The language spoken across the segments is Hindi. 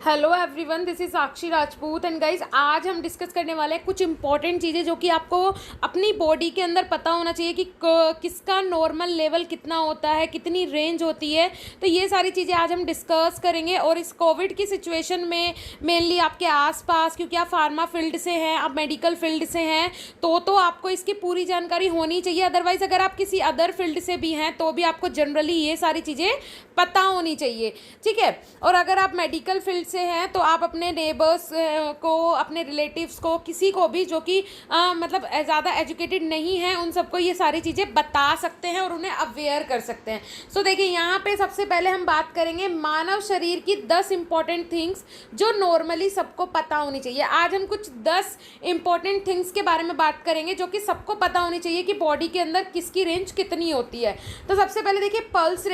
Hello everyone, this is Sakshi Rajput and guys आज हम डिस्कस करने वाले हैं कुछ इंपॉर्टेंट चीज़ें जो कि आपको अपनी बॉडी के अंदर पता होना चाहिए कि किसका नॉर्मल लेवल कितना होता है, कितनी रेंज होती है। तो ये सारी चीज़ें आज हम डिस्कस करेंगे। और इस कोविड की सिचुएशन में मेनली आपके आसपास, क्योंकि आप फार्मा फील्ड से हैं, आप मेडिकल फील्ड से हैं, तो आपको इसकी पूरी जानकारी होनी चाहिए। अदरवाइज़ अगर आप किसी अदर फील्ड से भी हैं तो भी आपको जनरली ये सारी चीज़ें पता होनी चाहिए, ठीक है। और अगर आप मेडिकल फील्ड से हैं तो आप अपने नेबर्स को, अपने रिलेटिव्स को, किसी को भी जो कि मतलब ज़्यादा एजुकेटेड नहीं है, उन सबको ये सारी चीज़ें बता सकते हैं और उन्हें अवेयर कर सकते हैं। सो देखिए, यहाँ पे सबसे पहले हम बात करेंगे मानव शरीर की 10 इंपॉर्टेंट थिंग्स जो नॉर्मली सबको पता होनी चाहिए। आज हम कुछ 10 इंपॉर्टेंट थिंग्स के बारे में बात करेंगे जो कि सबको पता होनी चाहिए कि बॉडी के अंदर किसकी रेंज कितनी होती है। तो सबसे पहले देखिए पल्स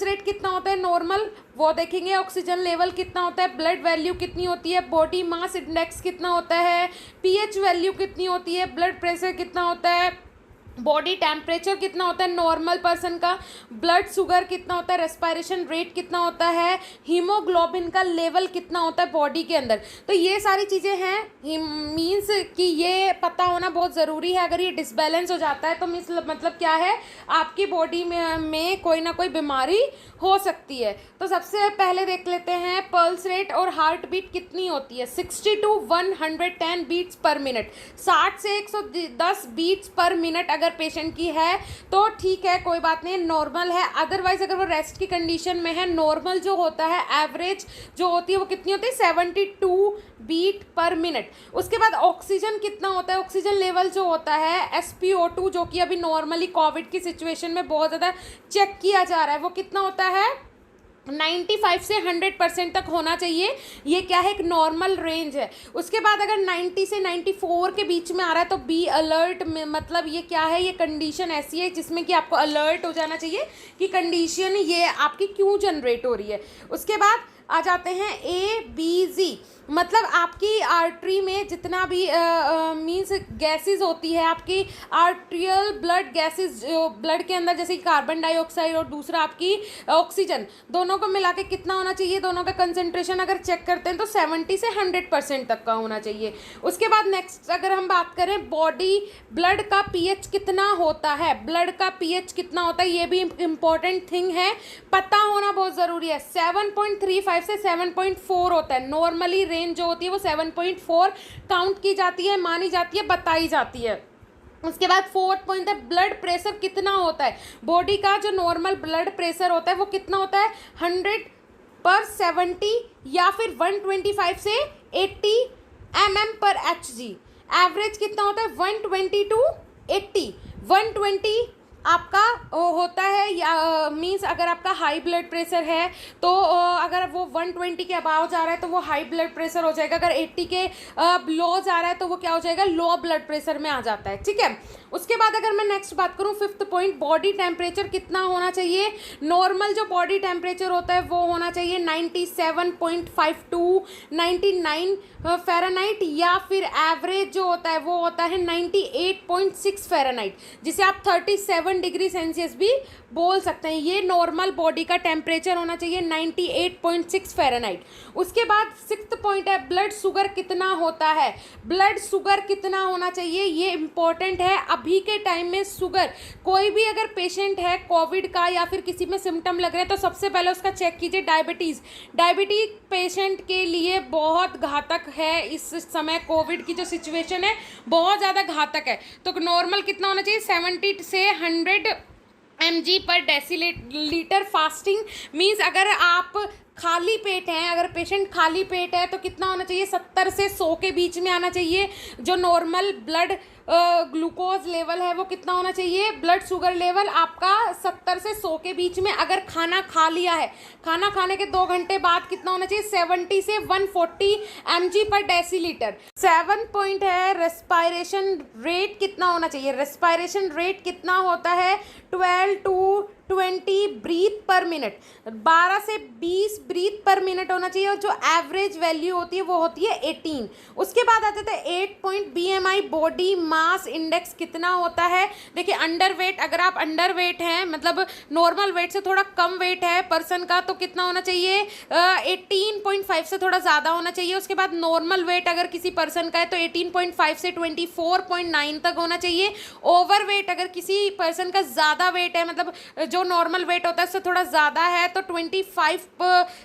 रेट कितना होता है नॉर्मल, वो देखेंगे। ऑक्सीजन लेवल कितना होता है, ब्लड वैल्यू कितनी होती है, बॉडी मास इंडेक्स कितना होता है, पीएच वैल्यू कितनी होती है, ब्लड प्रेशर कितना होता है, बॉडी टेम्परेचर कितना होता है नॉर्मल पर्सन का, ब्लड शुगर कितना होता है, रेस्पिरेशन रेट कितना होता है, हीमोग्लोबिन का लेवल कितना होता है बॉडी के अंदर। तो ये सारी चीज़ें हैं, मीन्स कि ये पता होना बहुत ज़रूरी है। अगर ये डिसबैलेंस हो जाता है तो मीन्स मतलब क्या है, आपकी बॉडी में कोई ना कोई बीमारी हो सकती है। तो सबसे पहले देख लेते हैं पल्स रेट और हार्ट बीट कितनी होती है। 60 to 110 बीट्स पर मिनट, 60 से 110 बीट्स पर मिनट अगर पेशेंट की है तो ठीक है, कोई बात नहीं, नॉर्मल है। अदरवाइज अगर वो रेस्ट की कंडीशन में है, नॉर्मल जो होता है, एवरेज जो होती है वो कितनी होती है, 72 बीट पर मिनट। उसके बाद ऑक्सीजन कितना होता है, ऑक्सीजन लेवल जो होता है SpO2, जो कि अभी नॉर्मली कोविड की सिचुएशन में बहुत ज़्यादा चेक किया जा रहा है, वो कितना होता है 95 से 100% तक होना चाहिए। ये क्या है, एक नॉर्मल रेंज है। उसके बाद अगर 90 से 94 के बीच में आ रहा है तो बी अलर्ट में, मतलब ये क्या है, ये कंडीशन ऐसी है जिसमें कि आपको अलर्ट हो जाना चाहिए कि कंडीशन ये आपकी क्यों जनरेट हो रही है। उसके बाद आ जाते हैं ABG, मतलब आपकी आर्टरी में जितना भी मीन्स गैसेस होती है, आपकी आर्ट्रियल ब्लड गैसेस जो ब्लड के अंदर, जैसे कार्बन डाइऑक्साइड और दूसरा आपकी ऑक्सीजन, दोनों को मिला के कितना होना चाहिए, दोनों का कंसंट्रेशन अगर चेक करते हैं तो 70 से 100% तक का होना चाहिए। उसके बाद नेक्स्ट अगर हम बात करें बॉडी ब्लड का पीएच कितना होता है, ब्लड का पीएच कितना होता है, ये भी इम्पॉर्टेंट थिंग है, पता होना बहुत ज़रूरी है। 7.35 से 7.4 होता है नॉर्मली, रेंज जो होती है वो 7.4 काउंट की जाती है, मानी जाती है, बताई जाती है। उसके बाद 4th पॉइंट है ब्लड प्रेशर कितना होता है, बॉडी का जो नॉर्मल ब्लड प्रेशर होता है वो कितना होता है, 100/70 या फिर 125 से 80 mm/Hg। एवरेज कितना होता है 120 to 80। 120 आपका होता है, या मीन्स अगर आपका हाई ब्लड प्रेशर है तो अगर वो 120 के अबाव जा रहा है तो वो हाई ब्लड प्रेशर हो जाएगा। अगर 80 के लो जा रहा है तो वो क्या हो जाएगा, लो ब्लड प्रेशर में आ जाता है, ठीक है। उसके बाद अगर मैं नेक्स्ट बात करूँ 5th पॉइंट, बॉडी टेम्परेचर कितना होना चाहिए, नॉर्मल जो बॉडी टेम्परेचर होता है वो होना चाहिए 97.52 99 फ़ारेनहाइट, या फिर एवरेज जो होता है वो होता है 98.6 फ़ारेनहाइट, जिसे आप 37 डिग्री सेल्सियस भी बोल सकते हैं। ये नॉर्मल बॉडी का टेम्परेचर होना चाहिए 98.6 फ़ारेनहाइट। उसके बाद 6th पॉइंट है ब्लड शुगर कितना होता है, ब्लड शुगर कितना होना चाहिए, ये इंपॉर्टेंट है। अभी के टाइम में शुगर, कोई भी अगर पेशेंट है कोविड का या फिर किसी में सिम्टम लग रहे हैं तो सबसे पहले उसका चेक कीजिए डायबिटीज़ पेशेंट के लिए बहुत घातक है। इस समय कोविड की जो सिचुएशन है बहुत ज़्यादा घातक है। तो नॉर्मल कितना होना चाहिए, 70 से 100 mg/डेसीलीटर। फास्टिंग मीन्स अगर आप खाली पेट हैं, अगर पेशेंट खाली पेट है तो कितना होना चाहिए, 70 से 100 के बीच में आना चाहिए। जो नॉर्मल ब्लड ग्लूकोज लेवल है वो कितना होना चाहिए, ब्लड शुगर लेवल आपका 70 से 100 के बीच में। अगर खाना खा लिया है, खाना खाने के 2 घंटे बाद कितना होना चाहिए, 70 से 140 mg/डेसीलीटर। 7 पॉइंट है रेस्पिरेशन रेट कितना होना चाहिए, रेस्पिरेशन रेट कितना होता है 12 to 20 ब्रीथ पर मिनट, 12 से 20 ब्रीथ पर मिनट होना चाहिए, और जो एवरेज वैल्यू होती है वो होती है 18। उसके बाद आते थे 8 point BMI body mass index कितना होता है। देखिए अंडर वेट, अगर आप अंडर वेट हैं मतलब नॉर्मल वेट से थोड़ा कम वेट है पर्सन का, तो कितना होना चाहिए, 18.5 से थोड़ा ज़्यादा होना चाहिए। उसके बाद नॉर्मल वेट अगर किसी पर्सन का है तो 18.5 से 24.9 तक होना चाहिए। ओवर वेट अगर किसी पर्सन का ज़्यादा वेट है, मतलब जो नॉर्मल वेट होता है उससे थोड़ा ज़्यादा है, तो 25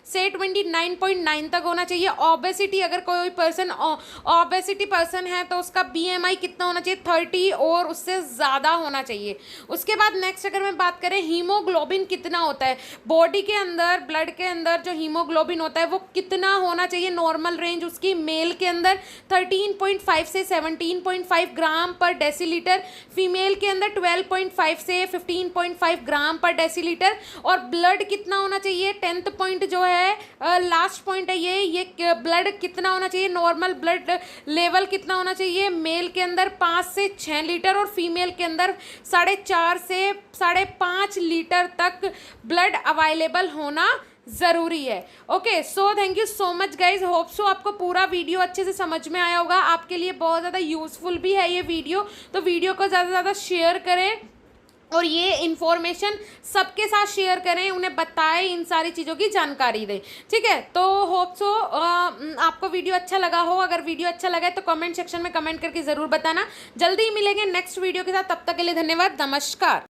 से 29.9 तक होना चाहिए। ओबेसिटी, अगर कोई पर्सन ओबेसिटी पर्सन है तो उसका BMI कितना होना चाहिए, 30 और उससे ज़्यादा होना चाहिए। उसके बाद नेक्स्ट अगर मैं बात करें हीमोग्लोबिन कितना होता है बॉडी के अंदर, ब्लड के अंदर जो हीमोग्लोबिन होता है वो कितना होना चाहिए, नॉर्मल रेंज उसकी मेल के अंदर 13.5 से 17.5 ग्राम पर डेसीलीटर, फीमेल के अंदर 12.5 से 15.5 ग्राम पर डेसीलीटर। और ब्लड कितना होना चाहिए, 10th पॉइंट जो है लास्ट पॉइंट है ये ब्लड कितना होना चाहिए, नॉर्मल ब्लड लेवल कितना होना चाहिए, मेल के अंदर 5 से 6 लीटर और फीमेल के अंदर 4.5 से 5.5 लीटर तक ब्लड अवेलेबल होना ज़रूरी है। Okay, so thank you so much guys, hope so आपको पूरा वीडियो अच्छे से समझ में आया होगा, आपके लिए बहुत ज़्यादा यूज़फुल भी है ये वीडियो, तो वीडियो को ज़्यादा से ज़्यादा शेयर करें और ये इन्फॉर्मेशन सबके साथ शेयर करें, उन्हें बताएं, इन सारी चीज़ों की जानकारी दें। ठीक है, तो होप सो आपको वीडियो अच्छा लगा हो। अगर वीडियो अच्छा लगा है तो कमेंट सेक्शन में कमेंट करके ज़रूर बताना। जल्दी ही मिलेंगे नेक्स्ट वीडियो के साथ, तब तक के लिए धन्यवाद, नमस्कार।